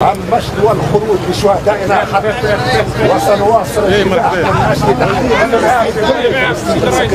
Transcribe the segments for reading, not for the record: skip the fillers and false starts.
المشي والخروج بشهدائنا حتى وسنواصل الدفاع من اجل فلسطين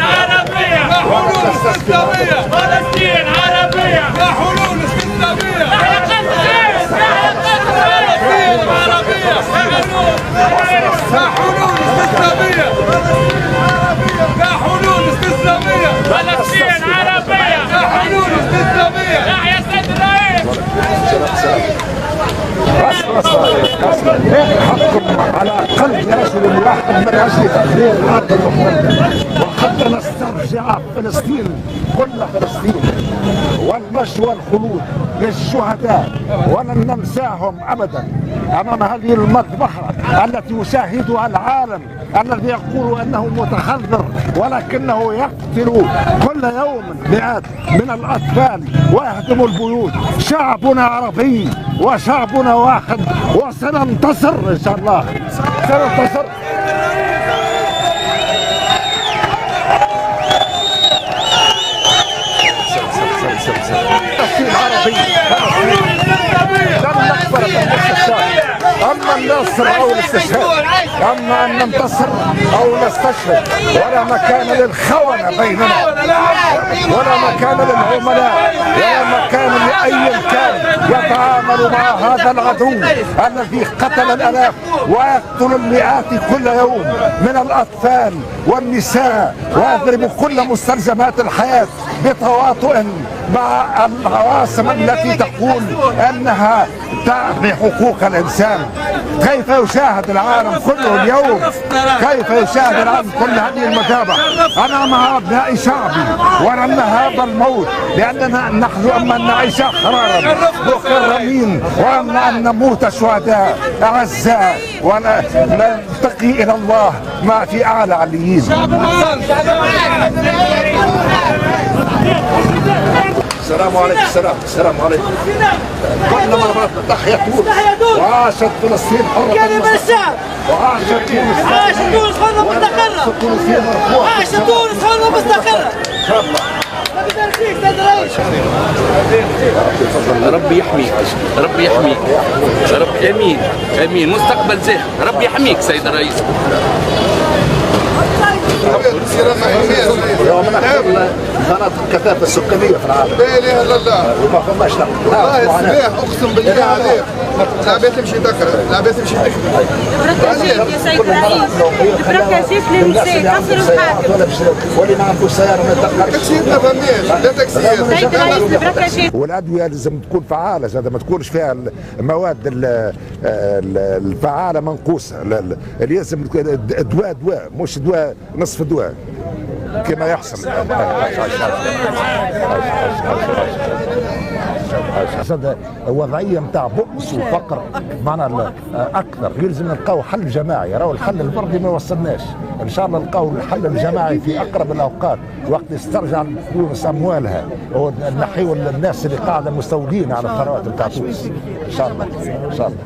عربية حلول استسلامية فلسطين عربية حلول استسلامية فلسطين عربية حلول استسلامية حلول استسلامية فلسطين عربية حلول استسلامية يا سيد الرئيس حقكم على اقل رجل واحد من اجل تحرير الارض المحتله وحتى نسترجع فلسطين كل فلسطين والمجد والخلود للشهداء ولن ننساهم ابدا امام هذه المذبحه التي يشاهدها العالم الذي يقول انه متخذر ولكنه يقتل كل يوم مئات من الاطفال ويهدم البيوت. شعبنا عربي وشعبنا واحد وسننتصر ان شاء الله سننتصر. فلسطين عربي لن نقبل بالاستشهاد، اما النصر او الاستشهاد، اما ان ننتصر او نستشهد. ولا مكان للخونه بيننا ولا مكان للعملاء ولا مكان لاي كان يتعامل مع هذا العدو الذي قتل الالاف ويقتل المئات كل يوم من الاطفال والنساء ويضرب كل مستلزمات الحياه بتواطؤ مع العواصم التي تقول انها تحمي حقوق الانسان. كيف يشاهد العالم كله اليوم؟ كيف يشاهد العالم كل هذه المذابح؟ انا مع ابناء شعبي ونمنع هذا الموت لاننا نحن اما ان نعيش حرارا مكرمين واما ان نموت شهداء اعزاء ونلتقي الى الله ما في اعلى عليين. السلام عليكم. السلام عليكم. كل مرة تحيا تونس وعاشت فلسطين حرة كلمة الشعب وعاشت تونس حرة مستقرة عاشت تونس حرة مستقرة. ربي يحميك ربي يحميك ربي امين امين مستقبل زاهر ربي يحميك سيد الرئيس. مناطق الكثافه السكانيه في العالم لا اله الا الله وما فماش نقل. والله الصباح اقسم بالله عليك لا تمشي ذكر لا تمشي ذكر. بركة يا سيد الرئيس بركة للنساء كسر الحاكم واللي ما عندوش سياره ما يدخلش. تكسير ما فهمناش لا تكسير. سيد الرئيس بركة والادويه لازم تكون فعاله زاد ما تكونش فيها المواد الفعاله منقوصه. لازم دواء مش دواء نصف دواء كما يحصل. وضعيه نتاع بؤس وفقر معنا اكثر. يلزم نلقاو حل جماعي. راهو الحل الفردي ما وصلناش. ان شاء الله نلقاو الحل الجماعي في اقرب الاوقات وقت يسترجع تونس اموالها ونحيوا الناس اللي قاعده مستولين على الثروات نتاع تونس ان شاء الله ان شاء الله.